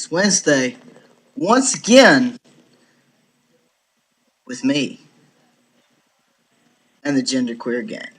It's Wednesday, once again, with me and the Genderqueer Gang.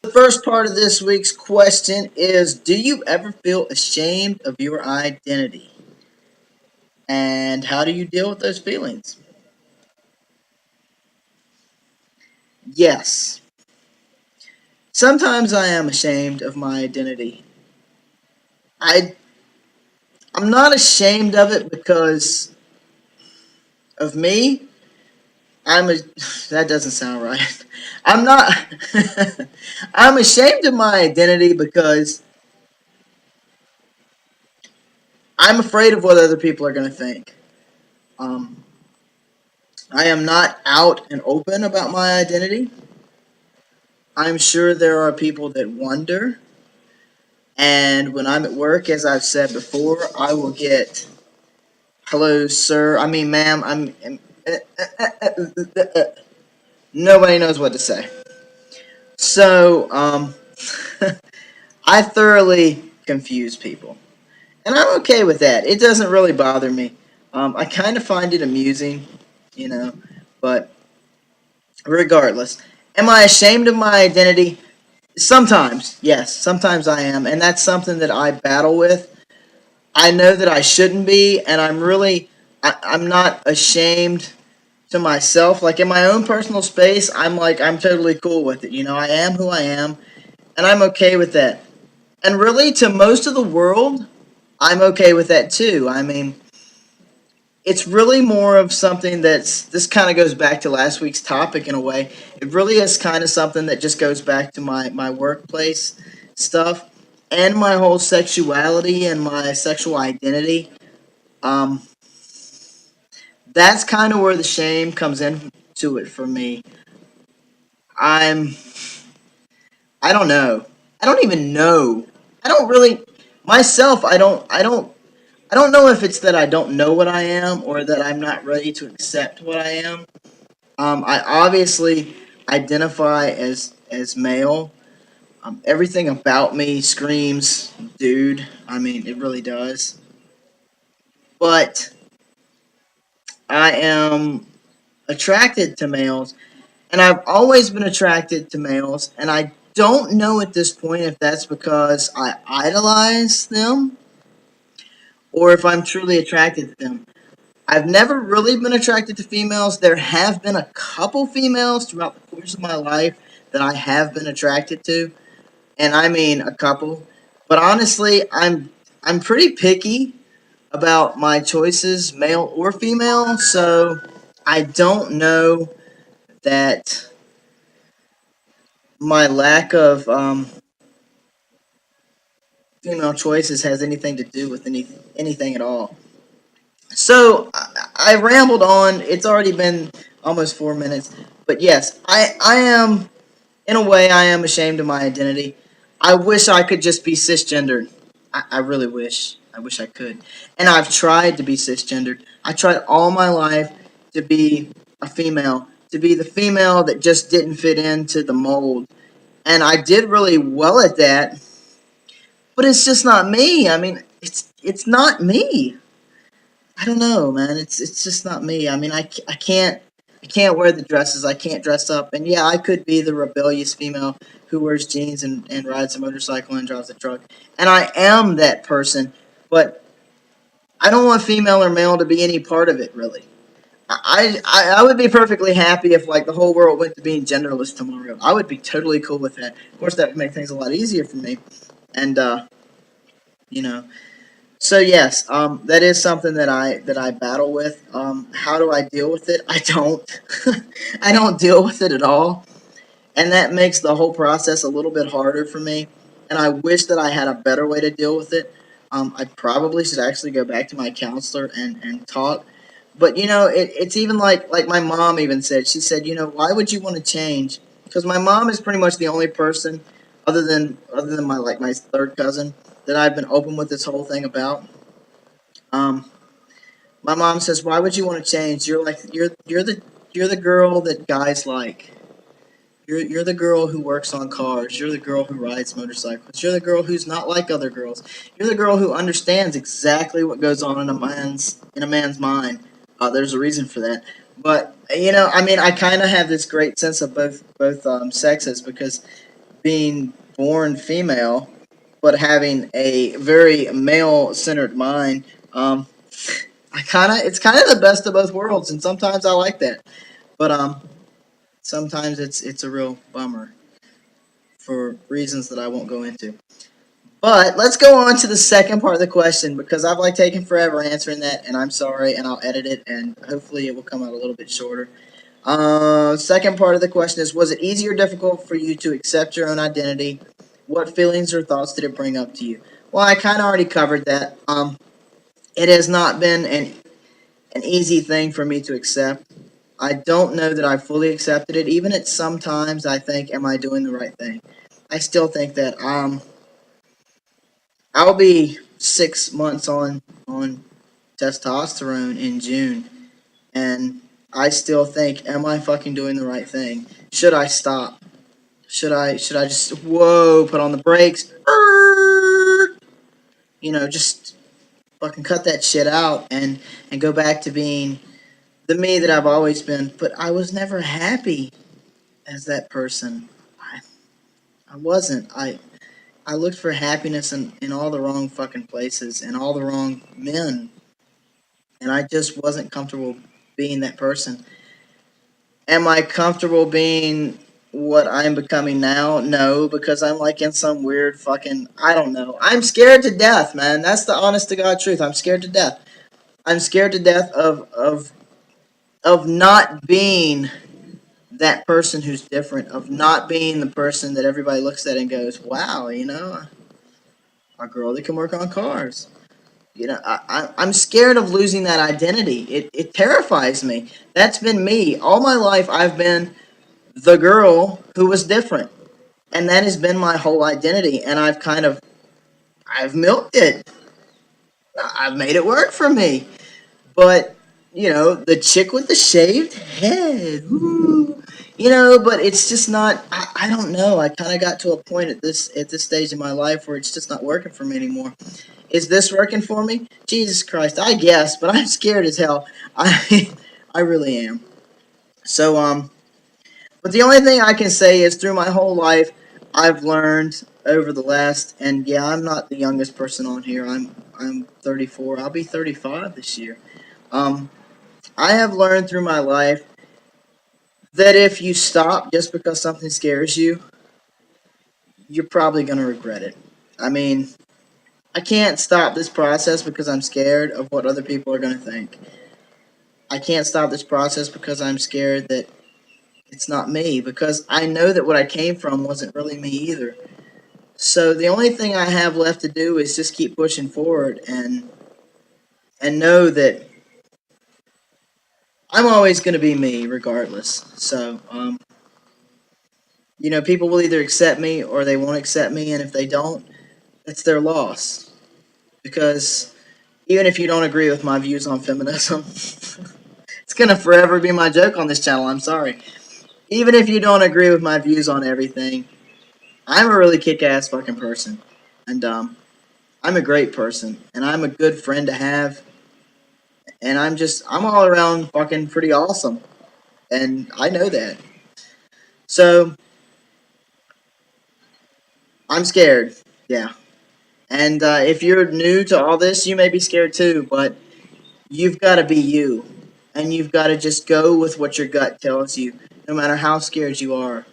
The first part of this week's question is: do you ever feel ashamed of your identity? And how do you deal with those feelings? Yes, sometimes I am ashamed of my identity. I, I'm not ashamed of it because of me. I'm a, that doesn't sound right. I'm not, I'm ashamed of my identity because I'm afraid of what other people are going to think. Um, I am not out and open about my identity. I'm sure there are people that wonder. And when I'm at work, as I've said before, I will get, hello, sir. I mean, ma'am. Nobody knows what to say. So, I thoroughly confuse people. And I'm okay with that. It doesn't really bother me. I kind of find it amusing, you know, but regardless. Am I ashamed of my identity? Sometimes, yes, sometimes I am, and that's something that I battle with. I know that I shouldn't be, and I'm not ashamed to myself. Like in my own personal space, I'm totally cool with it. I am who I am, and I'm okay with that. And really, to most of the world, I'm okay with that too. I mean, it's really more of something this kind of goes back to last week's topic in a way. It really is kind of something that just goes back to my workplace stuff and my whole sexuality and my sexual identity. Um, that's kind of where the shame comes into it for me. I'm I don't know. I don't even know. I don't really myself. I don't know if it's that I don't know what I am or that I'm not ready to accept what I am. I obviously identify as male. Everything about me screams dude. I mean, it really does. But I am attracted to males, and I've always been attracted to males, and I don't know at this point if that's because I idolize them or if I'm truly attracted to them. I've never really been attracted to females. There have been a couple females throughout the course of my life that I have been attracted to, and I mean a couple. But honestly, I'm pretty picky about my choices, male or female. So I don't know that my lack of female choices has anything to do with anything at all. So I rambled on. It's already been almost 4 minutes, but yes, I am in a way I am ashamed of my identity. I wish I could just be cisgendered. I really wish. I wish I could. And I've tried to be cisgendered. I tried all my life to be a female, to be the female that just didn't fit into the mold. And I did really well at that, but it's just not me. I mean, it's not me. I don't know, man. It's just not me. I mean, I can't wear the dresses. I can't dress up. And yeah, I could be the rebellious female who wears jeans and rides a motorcycle and drives a truck. And I am that person, but I don't want female or male to be any part of it, really. I would be perfectly happy if like the whole world went to being genderless tomorrow. I would be totally cool with that. Of course, that would make things a lot easier for me. And you know, so yes, that is something that I battle with. How do I deal with it? I don't. I don't deal with it at all, and that makes the whole process a little bit harder for me. And I wish that I had a better way to deal with it. I probably should actually go back to my counselor and talk. But it's even like my mom even said. She said, why would you want to change? Because my mom is pretty much the only person, other than my third cousin, that I've been open with this whole thing about. Um, my mom says, "Why would you want to change? You're the girl that guys like. You're the girl who works on cars. You're the girl who rides motorcycles. You're the girl who's not like other girls. You're the girl who understands exactly what goes on in a man's mind. There's a reason for that. But I mean, I kind of have this great sense of both sexes because being born female, but having a very male-centered mind. It's kind of the best of both worlds, and sometimes I like that. But sometimes it's a real bummer for reasons that I won't go into. But let's go on to the second part of the question because I've taken forever answering that, and I'm sorry, and I'll edit it, and hopefully it will come out a little bit shorter. Second part of the question is: was it easy or difficult for you to accept your own identity? What feelings or thoughts did it bring up to you? Well, I kind of already covered that. It has not been an easy thing for me to accept. I don't know that I fully accepted it. Even at sometimes I think, am I doing the right thing? I still think that I'll be 6 months on testosterone in June, and I still think, am I fucking doing the right thing? Should I stop? Should I just put on the brakes? Just fucking cut that shit out and go back to being the me that I've always been. But I was never happy as that person. I wasn't. I looked for happiness in all the wrong fucking places and all the wrong men. And I just wasn't comfortable being that person. Am I comfortable being what I'm becoming now? No, because I'm in some weird fucking, I don't know. I'm scared to death, man. That's the honest to God truth. I'm scared to death. I'm scared to death of not being that person who's different, of not being the person that everybody looks at and goes, wow, a girl that can work on cars. I'm scared of losing that identity. It terrifies me. That's been me. All my life, I've been the girl who was different. And that has been my whole identity. And I've milked it. I've made it work for me. But, the chick with the shaved head. Woo. But it's just not, I don't know. I kind of got to a point at this stage in my life where it's just not working for me anymore. Is this working for me? Jesus Christ, I guess, but I'm scared as hell. I really am. So, but the only thing I can say is through my whole life, I've learned over the last, and yeah, I'm not the youngest person on here. I'm 34. I'll be 35 this year. Um, I have learned through my life that if you stop just because something scares you, you're probably gonna regret it. I mean, I can't stop this process because I'm scared of what other people are gonna think. I can't stop this process because I'm scared that it's not me, because I know that what I came from wasn't really me either. So the only thing I have left to do is just keep pushing forward and know that I'm always going to be me regardless. So people will either accept me or they won't accept me, and if they don't, it's their loss. Because even if you don't agree with my views on feminism, it's going to forever be my joke on this channel. I'm sorry. Even if you don't agree with my views on everything, I'm a really kick-ass fucking person. And I'm a great person. And I'm a good friend to have. And I'm all around fucking pretty awesome. And I know that. So, I'm scared. Yeah. And if you're new to all this, you may be scared too. But you've got to be you. And you've got to just go with what your gut tells you, no matter how scared you are.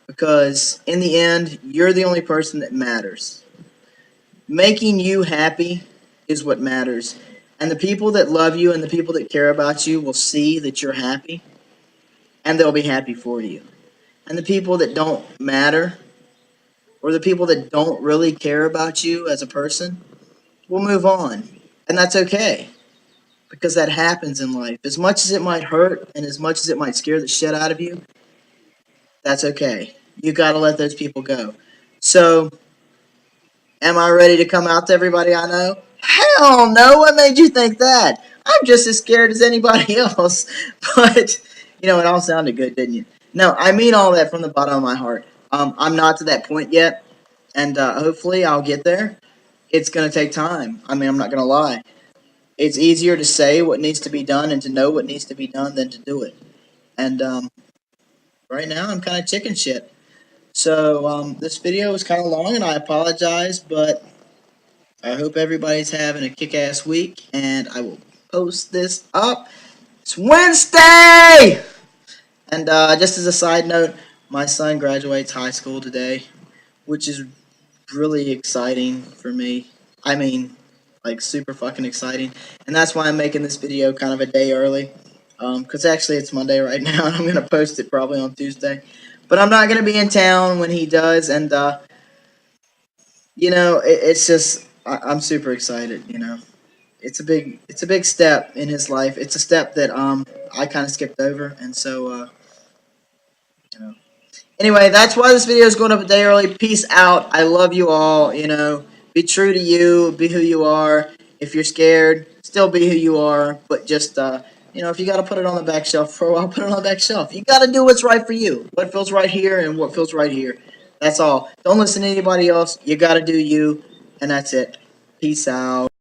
Because in the end, you're the only person that matters. Making you happy is what matters. And the people that love you and the people that care about you will see that you're happy, and they'll be happy for you. And the people that don't matter, or the people that don't really care about you as a person, will move on. And that's okay, because that happens in life. As much as it might hurt, and as much as it might scare the shit out of you, that's okay. You gotta let those people go. So, am I ready to come out to everybody I know? Hell no, what made you think that? I'm just as scared as anybody else. But, it all sounded good, didn't you? No, I mean all that from the bottom of my heart. I'm not to that point yet, and hopefully I'll get there. It's gonna take time. I mean, I'm not gonna lie. It's easier to say what needs to be done and to know what needs to be done than to do it. And right now, I'm kind of chicken shit. So this video was kind of long, and I apologize, but I hope everybody's having a kick-ass week, and I will post this up. It's Wednesday! And just as a side note, my son graduates high school today, which is really exciting for me. I mean, like super fucking exciting. And that's why I'm making this video kind of a day early. Because actually it's Monday right now, and I'm going to post it probably on Tuesday. But I'm not going to be in town when he does, and, it's just, I'm super excited, It's a big step in his life. It's a step that, I kind of skipped over, and so, you know. Anyway, that's why this video is going up a day early. Peace out. I love you all. Be true to you. Be who you are. If you're scared, still be who you are. But just, if you got to put it on the back shelf for a while, put it on the back shelf. You got to do what's right for you. What feels right here and what feels right here. That's all. Don't listen to anybody else. You got to do you. And that's it. Peace out.